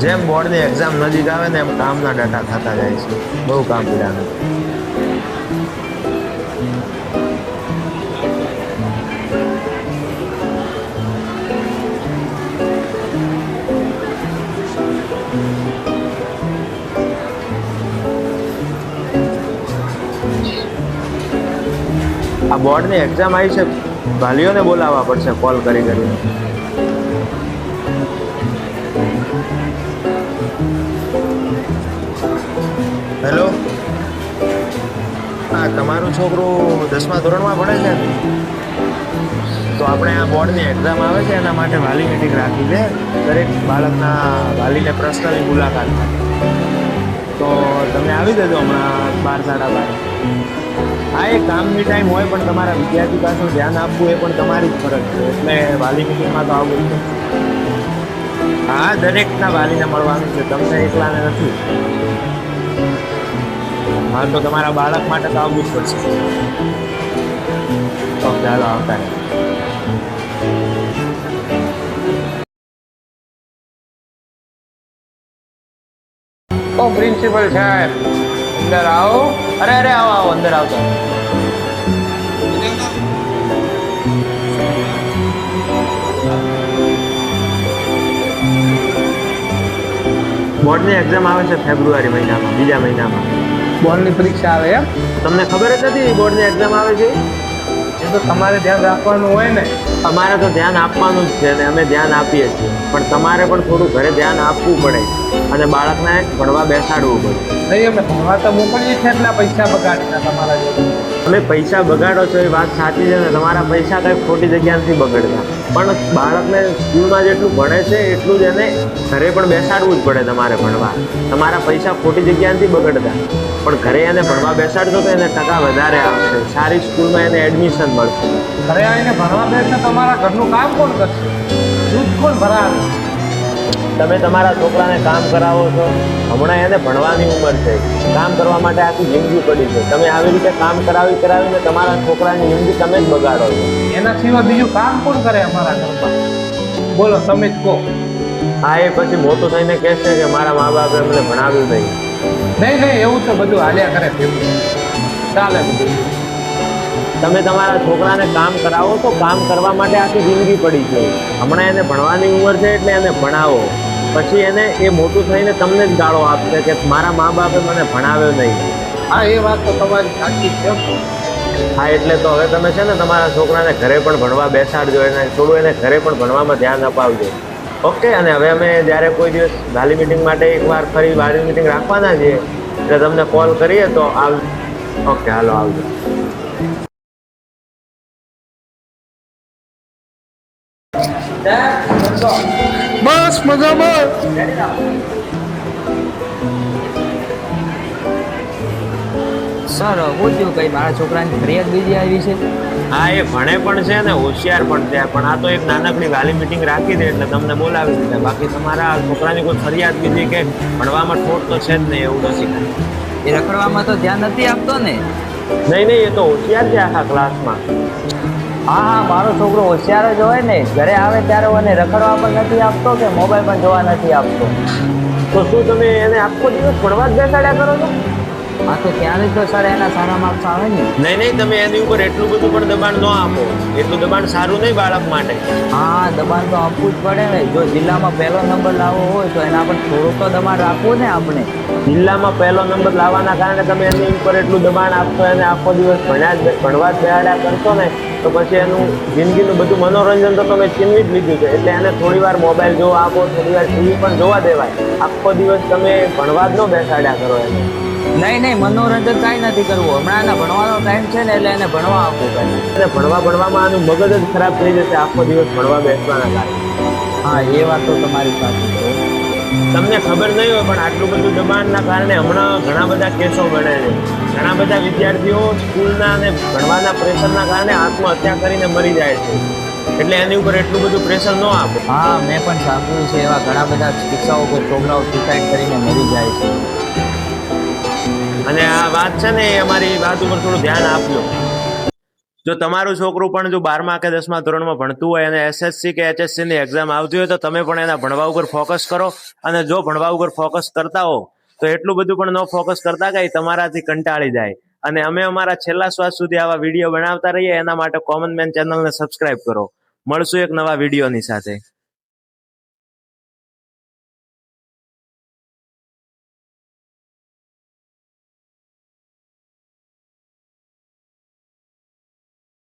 જેમ બોર્ડની એક્ઝામ નજીક આવે ને એમ કામના ડાટા થતા જાય છે. બહુ કામ પીડાનું. આ બોર્ડની એક્ઝામ આવી છે, વાલીઓને બોલાવવા પડશે કોલ કરી કરીને. હેલો, હા તમારું છોકરું 10મા ધોરણમાં ભણે છે ને? તો આપણે આ બોર્ડની એક્ઝામ આવે છે એના માટે વાલી મીટિંગ રાખી છે. દરેક બાળકના વાલીને પર્સનલી મુલાકાત માટે. તો તમે આવી જજો હમણાં 12 સાડા 12. હા, એ કામની ટાઈમ હોય પણ તમારા વિદ્યાર્થી પાછળ ધ્યાન આપવું એ પણ તમારી જ ફરજ છે. એટલે વાલી મીટિંગમાં તો આવવું છે. હા, દરેકના વાલીને મળવાનું છે, તમને એકલાને નથી. હા, તો તમારા બાળક માટે તો આવવું જ પડશે. ઓકે, ચાલો આવતા રહે. ઓ પ્રિન્સિપલ સાહેબ, અંદર આવો. અરે અરે, આવો આવો, અંદર આવતા. બોર્ડની એક્ઝામ આવે છે ફેબ્રુઆરી મહિનામાં, બીજા મહિનામાં. બોર્ડની પરીક્ષા આવે એમ? તમને ખબર જ નથી બોર્ડની એક્ઝામ આવે છે? એ તો તમારે ધ્યાન રાખવાનું હોય ને. અમારે તો ધ્યાન આપવાનું જ છે ને અમે ધ્યાન આપીએ છીએ, પણ તમારે પણ થોડું ઘરે ધ્યાન આપવું પડે અને બાળકને ભણવા બેસાડવું પડે. નહીં, અમે ભણવા તો મોકલીએ છીએ, એટલા પૈસા બગાડતા તમારા જોડે. તમે પૈસા બગાડો છો એ વાત સાચી છે ને, તમારા પૈસા કઈ ખોટી જગ્યા નથી બગડતા, પણ બાળકને સ્કૂલમાં જેટલું ભણે છે એટલું જ એને ઘરે પણ બેસાડવું જ પડે તમારે ભણવા. તમારા પૈસા ખોટી જગ્યા નથી બગડતા, પણ ઘરે એને ભણવા બેસાડશો તો એને ટકા વધારે આવશે, સારી સ્કૂલમાં એને એડમિશન મળશે. ઘરે આવીને ભણવા બેસે તમારા ઘરનું કામ કોણ કરશે? દૂધ કોણ ભરાવે? તમે તમારા છોકરાને કામ કરાવો છો, હમણાં એને ભણવાની ઉંમર છે, કામ કરવા માટે આખી જિંદગી પડી છે. તમે આવી રીતે કામ કરાવીને તમારા છોકરાની જિંદગી તમે જ બગાડો છો. એના સિવાય બીજું કામ કોણ કરે અમારા ઘરમાં? બોલો, તમે જ કહો. હા, એ પછી મોટું થઈને કહેશે કે મારા મા બાપે મને ભણાવ્યું નહીં. નહીં નહીં, એવું તો બધું હાલ્યા કરે ભેગું, ચાલે બધું. તમે તમારા છોકરાને કામ કરાવો તો કામ કરવા માટે આખી જિંદગી પડી છે. હમણાં એને ભણવાની ઉંમર છે એટલે એને ભણાવો, પછી એને એ મોટું થઈને તમને જ ગાળો આપશે કે મારા મા બાપે મને ભણાવ્યો નહીં. હા, એ વાત તો તમારી સાચી છે. હા, એટલે તો હવે તમે છે ને તમારા છોકરાને ઘરે પણ ભણવા બેસાડજો, એને થોડું એને ઘરે પણ ભણવામાં ધ્યાન અપાવજો. ઓકે, અને હવે અમે જ્યારે કોઈ દિવસ વાલી મીટિંગ માટે એકવાર ફરી વાલી મીટિંગ રાખવાના છીએ એટલે તમને કોલ કરીએ તો આવ. ઓકે, હાલો આવજો. બસ મજામાં. સર, હું થયું કઈ મારા છોકરાની ફરિયાદ બીજી આવી છે? હા, એ ભણે પણ છે ને હોશિયાર પણ છે, પણ આ તો એક નાનકડી વાલી મીટિંગ રાખી દે એટલે તમને બોલાવી દીધા. બાકી તમારા છોકરાની કોઈ ફરિયાદ બીજી કે ભણવામાં ઠોટ તો છે જ નહીં એવું નથી. એ રખડવામાં તો ધ્યાન નથી આપતો ને? નહીં, એ તો હોશિયાર છે આખા ક્લાસમાં. હા હા, મારો છોકરો હોશિયાર જ હોય ને. ઘરે આવે ત્યારે મને રખડવા પણ નથી આપતો કે મોબાઈલ પણ જોવા નથી આપતો. તો શું તમે એને આખો દિવસ ભણવા જ બેસાડ્યા કરો છો? હા, તો ત્યારે જ તો સર એના સારા માર્ક્સ આવે ને. નહીં, તમે એની ઉપર એટલું બધું પણ દબાણ ન આપો. એટલું દબાણ સારું નહીં બાળક માટે. હા, દબાણ તો આપવું જ પડે ને. જો જિલ્લામાં પહેલો નંબર લાવવો હોય તો એના પર થોડુંક તો દબાણ રાખવું ને આપણે. જિલ્લામાં પહેલો નંબર લાવવાના કારણે તમે એની ઉપર એટલું દબાણ આપશો, એને આખો દિવસ ભણવા જ બેસાડ્યા કરશો ને, તો પછી એનું જિંદગીનું બધું મનોરંજન તો તમે છીનવી જ લીધું છે. એટલે એને થોડી વાર મોબાઈલ જોવા આપો, થોડી વાર ટીવી પણ જોવા દેવાય. આખો દિવસ તમે ભણવા જ ન બેસાડ્યા કરો એને. નહીં, મનોરંજન કાંઈ નથી કરવું. હમણાં એના ભણવાનો ટાઈમ છે ને એટલે એને ભણવા આપવું પડે. અને ભણવામાં આનું મગજ જ ખરાબ થઈ જશે આખો દિવસ ભણવા બેસવાના કારણે. હા, એ વાત તો તમારી સાચી છે. તમને ખબર નહીં હોય પણ આટલું બધું દબાણના કારણે હમણાં ઘણા બધા કેસો બને છે. ઘણા બધા વિદ્યાર્થીઓ સ્કૂલના અને ભણવાના પ્રેશરના કારણે આત્મહત્યા કરીને મરી જાય છે. એટલે એની ઉપર એટલું બધું પ્રેશર ન આપો. હા, મેં પણ સાંભળ્યું છે એવા ઘણા બધા કિસ્સાઓ કે છોકરાઓ સુસાઇડ કરીને મરી જાય છે. અને આ વાત છે ને એ અમારી વાત ઉપર થોડું ધ્યાન આપજો. જો તમારું છોકરું પણ જો 12મા કે 10મા ધોરણમાં ભણતું હોય અને SSC કે HSC ની એક્ઝામ આવતી હોય તો તમે પણ એના ભણવા ઉપર ફોકસ કરો. અને જો ભણવા ઉપર ફોકસ કરતા હો તો એટલું બધું પણ ન ફોકસ કરતા કે તમારાથી કંટાળી જાય. અને અમે અમારા છેલ્લા શ્વાસ સુધી આવા વિડીયો બનાવતા રહીએ એના માટે કોમન મેન ચેનલને સબસ્ક્રાઇબ કરો. મળશું એક નવા વિડીયોની સાથે.